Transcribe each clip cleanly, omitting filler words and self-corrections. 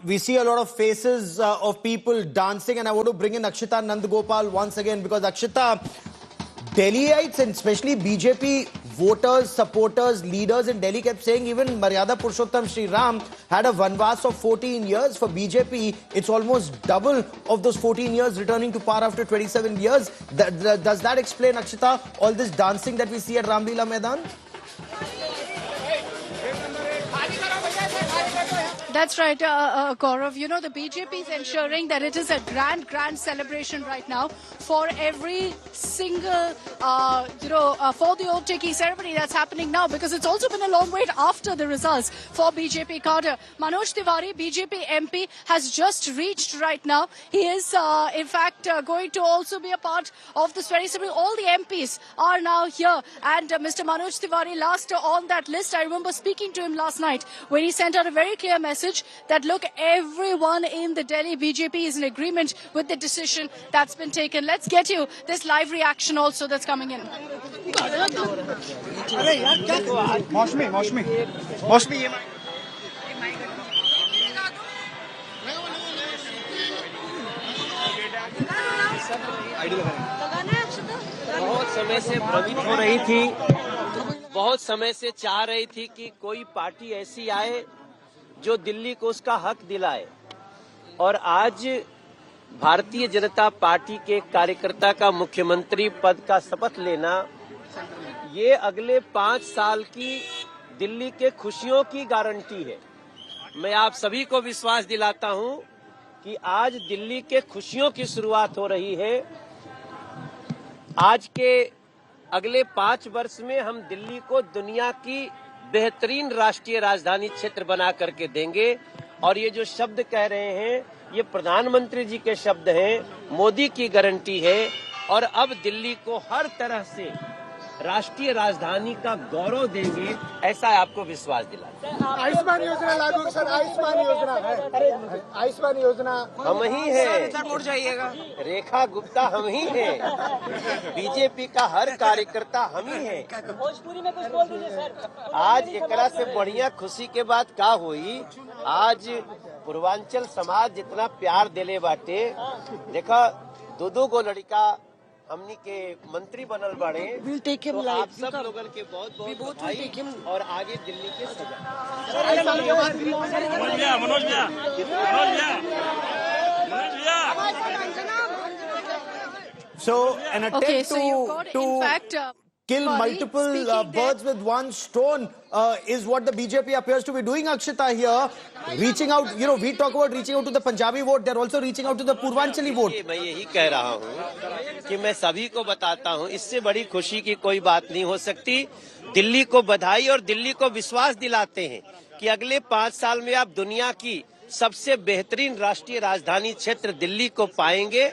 we see a lot of faces of people dancing, and I want to bring in Akshita Nandgopal once again, because Akshita, Delhiites and especially BJP voters, supporters, leaders in Delhi kept saying even Maryada Purushottam Sri Ram had a vanvas of 14 years. For BJP, it's almost double of those 14 years, returning to power after 27 years. Does that explain, Akshita, all this dancing that we see at Ramlila Maidan? That's right, Gaurav. You know, the BJP is ensuring that it is a grand celebration right now for every single, for the vote-taking ceremony that's happening now, because it's also been a long wait after the results for BJP cadre. Manoj Tiwari, BJP MP, has just reached right now. He is, in fact, going to also be a part of this very ceremony. All the MPs are now here, and Mr. Manoj Tiwari, last on that list, I remember speaking to him last night when he sent out a very clear message that, look, everyone in the Delhi BJP is in agreement with the decision that's been taken. Let's get you this live reaction also that's coming in. बहुत समय से भ्रमित हो रही थी, बहुत समय से चाह रही थी कि कोई पार्टी ऐसी आए जो दिल्ली को उसका हक दिलाए, और आज भारतीय जनता पार्टी के कार्यकर्ता का मुख्यमंत्री पद का शपथ लेना, ये अगले 5 साल की दिल्ली के खुशियों की गारंटी है। मैं आप सभी को विश्वास दिलाता हूं कि आज दिल्ली के खुशियों की शुरुआत हो रही है। आज के अगले 5 वर्ष में हम दिल्ली को दुनिया की बेहतरीन राष्ट्रीय राजधानी क्षेत्र बना करके देंगे, और ये जो शब्द कह रहे हैं ये प्रधानमंत्री जी के शब्द हैं, मोदी की गारंटी है, और अब दिल्ली को हर तरह से राष्ट्रीय राजधानी का गौरव देंगे, ऐसा आपको विश्वास दिलाता। आयुष्मान योजना लागू, सर आयुष्मान योजना है, आयुष्मान योजना हम ही है, रेखा गुप्ता हम ही है, बीजेपी का हर कार्यकर्ता हम ही है। भोजपुरी में कुछ बोल दीजिए सर। आज एकरा से बढ़िया खुशी के बाद का हुई, आज पूर्वांचल समाज जितना प्यार दिले बाटे, देखा दो गो लड़का हमनी के मंत्री बनल बाड़े, तो आप सब लोगन के बहुत बधाई, और आगे दिल्ली के So an attempt to kill multiple birds with one stone is what the BJP appears to be doing, Akshita, here. Reaching out, you know, we talk about reaching out to the Punjabi vote, they're also reaching out to the Purvanchali vote. मैं यही कह रहा हूँ कि मैं सभी को बताता हूँ, इससे बड़ी खुशी की कोई बात नहीं हो सकती। दिल्ली को बधाई, और दिल्ली को विश्वास दिलाते हैं कि अगले 5 साल में आप दुनिया की सबसे बेहतरीन राष्ट्रीय राजधानी क्षेत्र दिल्ली को पाएंगे,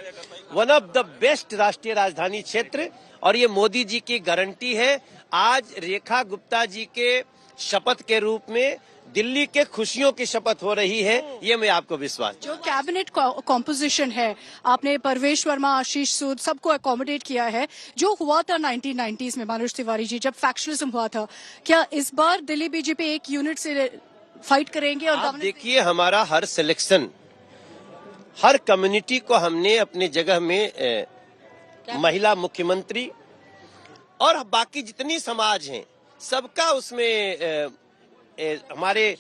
वन ऑफ द बेस्ट राष्ट्रीय राजधानी क्षेत्र, और ये मोदी जी की गारंटी है। आज रेखा गुप्ता जी के शपथ के रूप में दिल्ली के खुशियों की शपथ हो रही है, ये मैं आपको विश्वास। जो कैबिनेट कॉम्पोजिशन है, आपने परवेश वर्मा, आशीष सूद सबको अकोमोडेट किया है, जो हुआ था 1990s में मनोज तिवारी जी जब फैक्शनलिज्म हुआ था, क्या इस बार दिल्ली बीजेपी एक यूनिट से फाइट करेंगे? और आप देखिए, हमारा हर सिलेक्शन, हर कम्युनिटी को हमने अपने जगह में महिला मुख्यमंत्री और बाकी जितनी समाज हैं सबका उसमें हमारे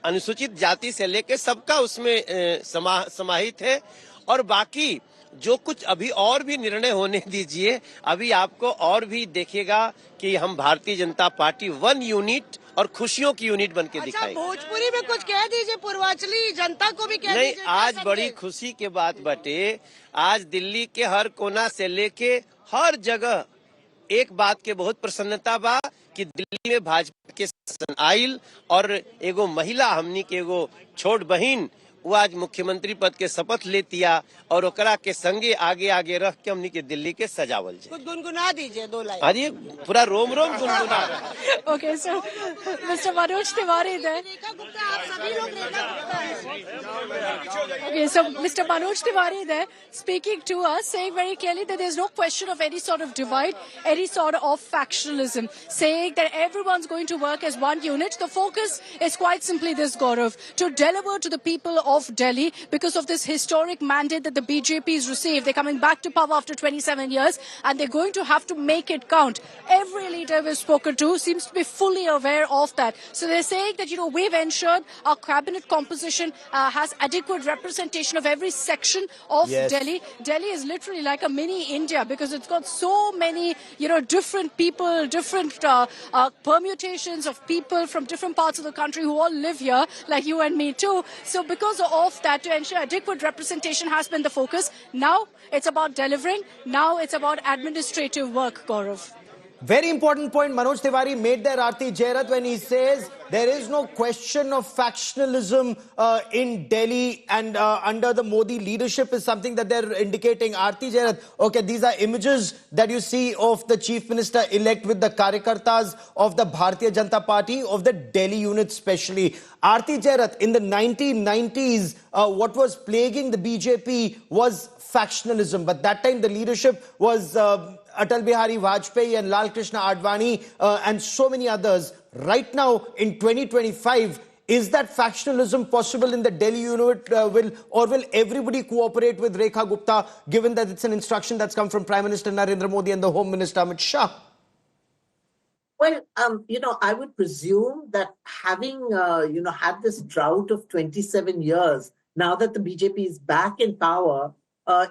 अनुसूचित जाति से लेकर सबका उसमें समाहित है, और बाकी जो कुछ अभी और भी निर्णय होने दीजिए, अभी आपको और भी देखेगा कि हम भारतीय जनता पार्टी 1 यूनिट और खुशियों की यूनिट बन के दिखाएंगे। भोजपुरी में कुछ कह दीजिए, पूर्वांचली जनता को भी कह नहीं, दीजिए। आज बड़ी खुशी के बात बटे, आज दिल्ली के हर कोना से लेके हर जगह एक बात के बहुत प्रसन्नता बा कि दिल्ली में भाजपा के शासन आइल, और एगो महिला हमनी के एगो छोट बहिन वो आज मुख्यमंत्री पद के शपथ लेतिया, और ओकरा के संगे आगे आगे रख के हमनी के दिल्ली के सजावल जाए। कुछ गुनगुना दीजिए 2 लाइन। अरे पूरा रोम गुनगुना। ओके, सो मिस्टर मनोज तिवारी, रेखा गुप्ता, आप सभी लोग रेखा गुप्ता हैं। Okay, so Mr. Manoj Tiwari there speaking to us, saying very clearly that there's no question of any sort of divide, any sort of factionalism, saying that everyone's going to work as one unit. The focus is quite simply this, Gaurav, to deliver to the people of Delhi because of this historic mandate that the BJP has received. They're coming back to power after 27 years and they're going to have to make it count. Every leader we've spoken to seems to be fully aware of that. So they're saying that, we've ensured our cabinet composition has adequate representation of every section of Yes. Delhi. Delhi is literally like a mini India because it's got so many, different people, different permutations of people from different parts of the country who all live here, like you and me too. So because of that, to ensure adequate representation has been the focus. Now it's about delivering. Now it's about administrative work, Gaurav. Very important point Manoj Tiwari made there, Aarti Jairath, when he says there is no question of factionalism in Delhi and under the Modi leadership is something that they're indicating. Aarti Jairath, okay, these are images that you see of the Chief Minister-elect with the Karyakartas of the Bharatiya Janata Party, of the Delhi unit especially. Aarti Jairath, in the 1990s, what was plaguing the BJP was factionalism, but that time the leadership was Atal Bihari Vajpayee and Lal Krishna Advani and so many others. Right now in 2025, is that factionalism possible in the Delhi unit? Will everybody cooperate with Rekha Gupta, given that it's an instruction that's come from Prime Minister Narendra Modi and the Home Minister Amit Shah? Well, I would presume that having, had this drought of 27 years, now that the BJP is back in power,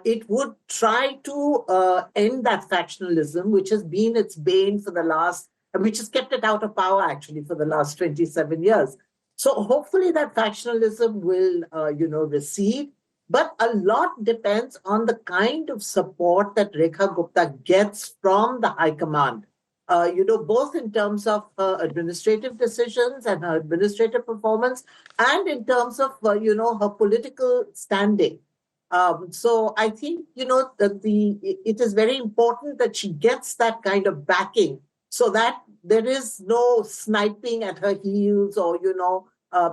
it would try to end that factionalism, which has been its bane for the last, which has kept it out of power actually for the last 27 years. So hopefully that factionalism will, recede. But a lot depends on the kind of support that Rekha Gupta gets from the High Command. Both in terms of her administrative decisions and her administrative performance, and in terms of, her political standing. So I think, that it is very important that she gets that kind of backing so that there is no sniping at her heels or,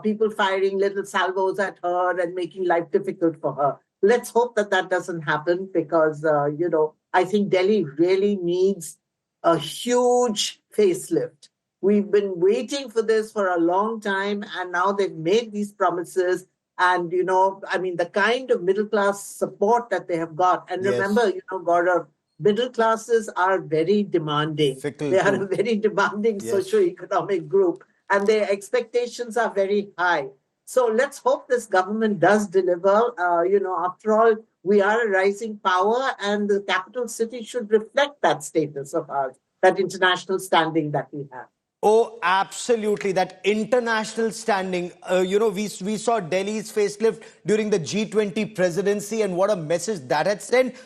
people firing little salvos at her and making life difficult for her. Let's hope that that doesn't happen because, I think Delhi really needs a huge facelift. We've been waiting for this for a long time, and now they've made these promises. And, the kind of middle-class support that they have got. And Yes. remember, Gaurav, middle classes are very demanding. Fickle They are too. a very demanding Yes. socio-economic group. And their expectations are very high. So let's hope this government does deliver. After all, we are a rising power and the capital city should reflect that status of ours, that international standing that we have. Oh, absolutely. That international standing. We saw Delhi's facelift during the G20 presidency and what a message that had sent.